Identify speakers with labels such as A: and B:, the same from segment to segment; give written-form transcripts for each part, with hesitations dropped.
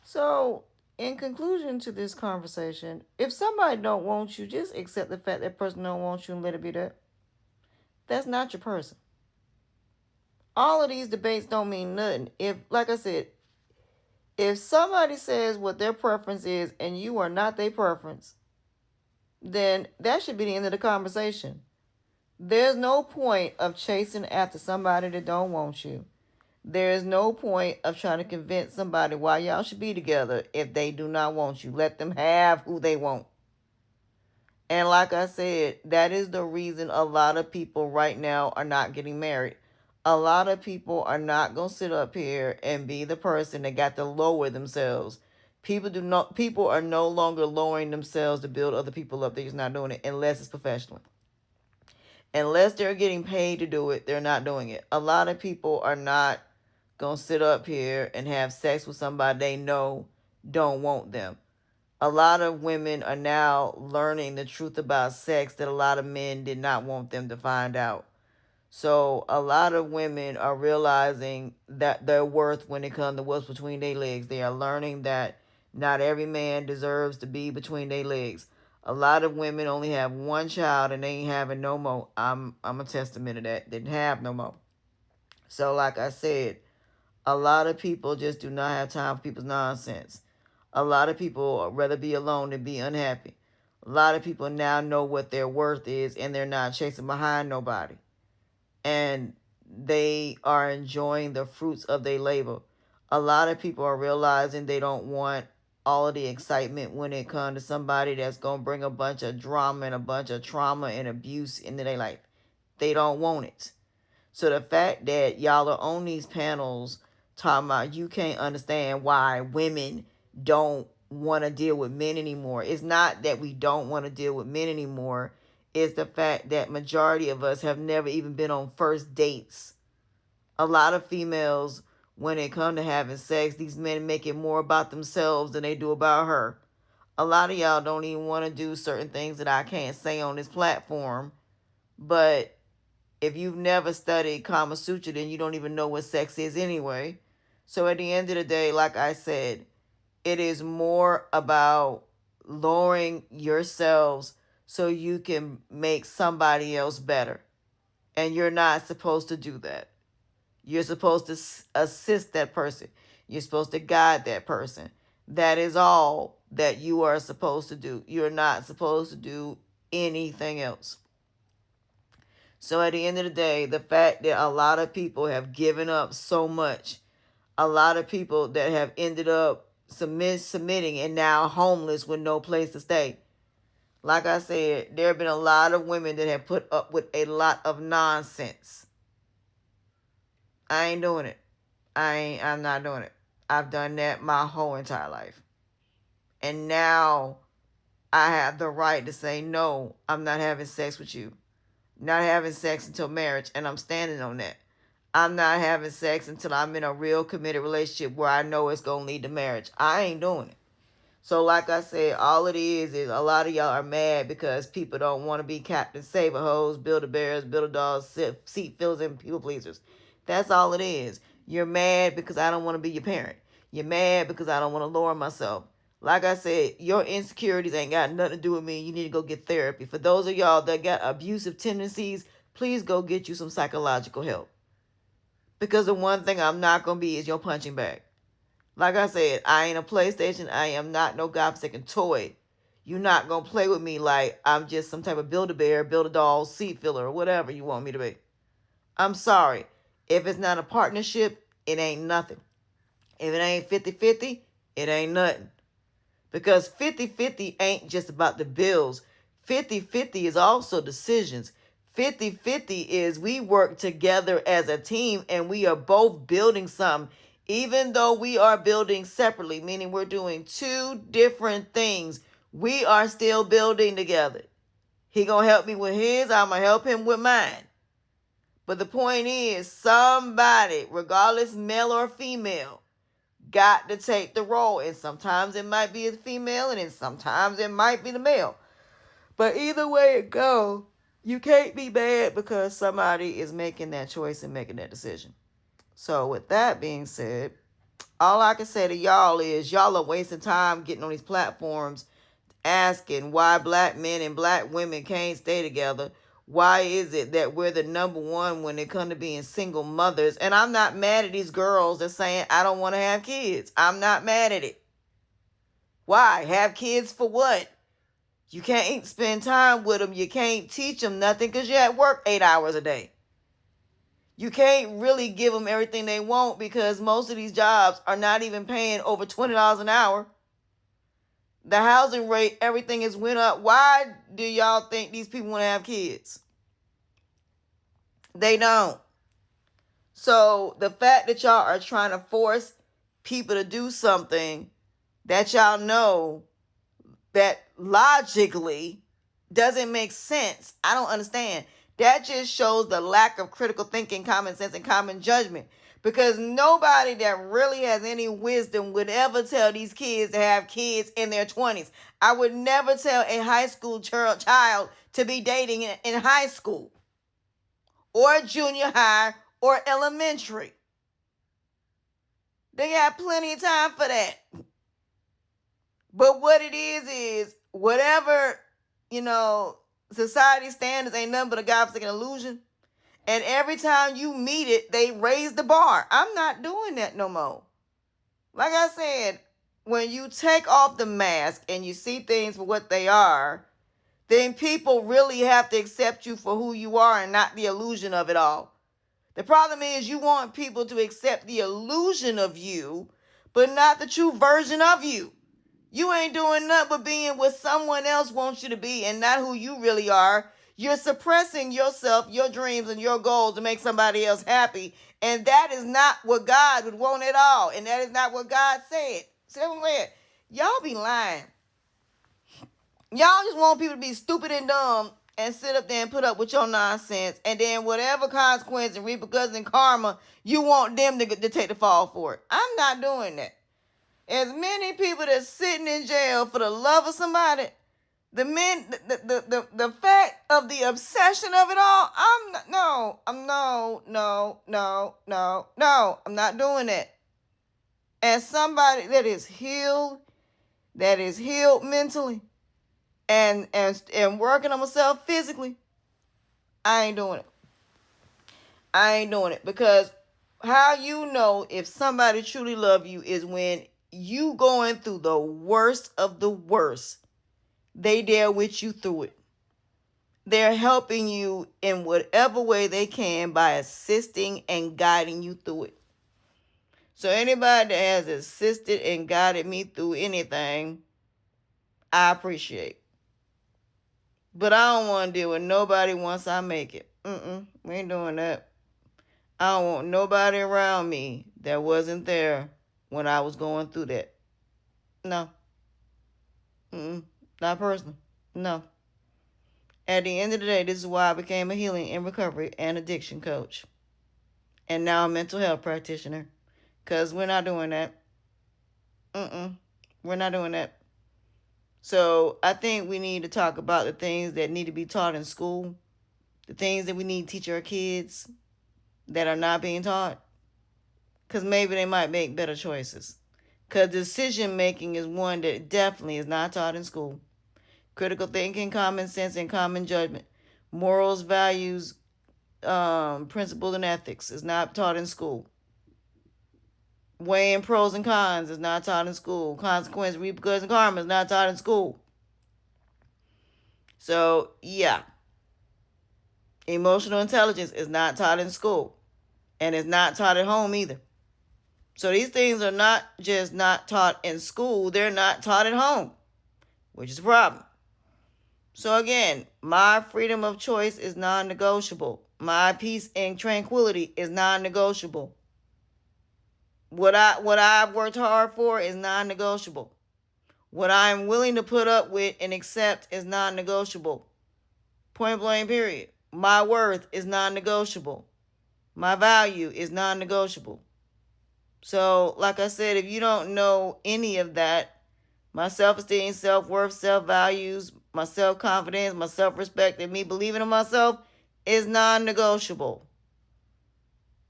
A: So, in conclusion to this conversation, if somebody don't want you, just accept the fact that person don't want you and let it be that. That's not your person. All of these debates don't mean nothing. If, like I said, if somebody says what their preference is and you are not their preference, then that should be the end of the conversation. There's no point of chasing after somebody that don't want you. There is no point of trying to convince somebody why y'all should be together if they do not want you. Let them have who they want. And like I said, that is the reason a lot of people right now are not getting married. A lot of people are not going to sit up here and be the person that got to lower themselves. People are no longer lowering themselves to build other people up. They're just not doing it unless it's professionally. Unless they're getting paid to do it, they're not doing it. A lot of people are not going to sit up here and have sex with somebody they know don't want them. A lot of women are now learning the truth about sex that a lot of men did not want them to find out. So a lot of women are realizing that their worth when it comes to what's between their legs. They are learning that not every man deserves to be between their legs. A lot of women only have one child and they ain't having no more. I'm a testament of that. Didn't have no more. So like I said, a lot of people just do not have time for people's nonsense. A lot of people would rather be alone than be unhappy. A lot of people now know what their worth is and they're not chasing behind nobody. And they are enjoying the fruits of their labor. A lot of people are realizing they don't want all of the excitement when it comes to somebody that's going to bring a bunch of drama and a bunch of trauma and abuse into their life. They don't want it. So the fact that y'all are on these panels talking about you can't understand why women don't want to deal with men anymore. It's not that we don't want to deal with men anymore. It's the fact that majority of us have never even been on first dates. A lot of females, when it comes to having sex, these men make it more about themselves than they do about her. A lot of y'all don't even want to do certain things that I can't say on this platform, but if you've never studied Kama Sutra, then you don't even know what sex is anyway. So at the end of the day, like I said, it is more about lowering yourselves so you can make somebody else better. And you're not supposed to do that. You're supposed to assist that person. You're supposed to guide that person. That is all that you are supposed to do. You're not supposed to do anything else. So at the end of the day, the fact that a lot of people have given up so much, a lot of people that have ended up submitting and now homeless with no place to stay. Like I said, there have been a lot of women that have put up with a lot of nonsense. I ain't doing it. I'm not doing it. I've done that my whole entire life. And now I have the right to say, no, I'm not having sex with you. Not having sex until marriage, and I'm standing on that. I'm not having sex until I'm in a real committed relationship where I know it's going to lead to marriage. I ain't doing it. So like I said, all it is a lot of y'all are mad because people don't want to be Captain Save-A-Hoes, Build-A-Bears, Build-A-Dolls, seat fillers, and people pleasers. That's all it is. You're mad because I don't want to be your parent. You're mad because I don't want to lower myself. Like I said, your insecurities ain't got nothing to do with me. You need to go get therapy. For those of y'all that got abusive tendencies, please go get you some psychological help. Because the one thing I'm not going to be is your punching bag. Like I said, I ain't a PlayStation. I am not no godforsaken toy. You're not going to play with me like I'm just some type of Build-A-Bear, Build-A-Doll, seat filler, or whatever you want me to be. I'm sorry. If it's not a partnership, it ain't nothing. If it ain't 50-50, it ain't nothing. Because 50-50 ain't just about the bills. 50-50 is also decisions. 50-50 is we work together as a team and we are both building something. Even though we are building separately, meaning we're doing two different things, we are still building together. He gonna help me with his, I'm gonna help him with mine. But the point is, somebody, regardless male or female, got to take the role. And sometimes it might be the female and then sometimes it might be the male. But either way it goes, you can't be mad because somebody is making that choice and making that decision. So with that being said, All I can say to y'all is y'all are wasting time getting on these platforms asking why black men and black women can't stay together. Why is it that we're the number one when it comes to being single mothers? And I'm not mad at these girls that saying I don't want to have kids. I'm not mad at it. Why? Have kids for what? You can't spend time with them. You can't teach them nothing because you're at work 8 hours a day. You can't really give them everything they want because most of these jobs are not even paying over $20 an hour. The housing rate, everything has went up. Why do y'all think these people want to have kids? They don't. So the fact that y'all are trying to force people to do something that y'all know that logically doesn't make sense, I don't understand. That just shows the lack of critical thinking, common sense, and common judgment. Because nobody that really has any wisdom would ever tell these kids to have kids in their 20s. I would never tell a high school child to be dating in high school or junior high or elementary. They got plenty of time for that. But what it is whatever, society standards ain't nothing but a godforsaken illusion. And every time you meet it, they raise the bar. I'm not doing that no more. Like I said, when you take off the mask and you see things for what they are, then people really have to accept you for who you are and not the illusion of it all. The problem is you want people to accept the illusion of you, but not the true version of you. You ain't doing nothing but being what someone else wants you to be and not who you really are. You're suppressing yourself, your dreams, and your goals to make somebody else happy. And that is not what God would want at all. And that is not what God said. See what I'm saying? Y'all be lying. Y'all just want people to be stupid and dumb and sit up there and put up with your nonsense. And then whatever consequence and repercussions and karma, you want them to take the fall for it. I'm not doing that. As many people that's sitting in jail for the love of somebody, the fact of the obsession of it all, I'm not doing that. As somebody that is healed mentally, and working on myself physically, I ain't doing it. Because how you know if somebody truly love you is when you going through the worst of the worst. They there with you through it. They're helping you in whatever way they can by assisting and guiding you through it. So anybody that has assisted and guided me through anything, I appreciate. But I don't want to deal with nobody once I make it. We ain't doing that. I don't want nobody around me that wasn't there when I was going through that. No. Not personal. No. At the end of the day, this is why I became a healing and recovery and addiction coach. And now a mental health practitioner. Because we're not doing that. We're not doing that. So I think we need to talk about the things that need to be taught in school. The things that we need to teach our kids that are not being taught. Because maybe they might make better choices. Because decision making is one that definitely is not taught in school. Critical thinking, common sense, and common judgment. Morals, values, principles, and ethics is not taught in school. Weighing pros and cons is not taught in school. Consequence, repercussions, and karma is not taught in school. So, yeah. Emotional intelligence is not taught in school. And it's not taught at home either. So these things are not just not taught in school. They're not taught at home. Which is a problem. So again, my freedom of choice is non-negotiable. My peace and tranquility is non-negotiable. What I've worked hard for is non-negotiable. What I'm willing to put up with and accept is non-negotiable. Point blank, period. My worth is non-negotiable. My value is non-negotiable. So, like I said, if you don't know any of that, my self-esteem, self-worth, self-values, my self-confidence, my self-respect, and me believing in myself is non-negotiable.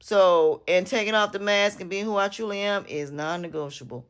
A: So, and taking off the mask and being who I truly am is non-negotiable.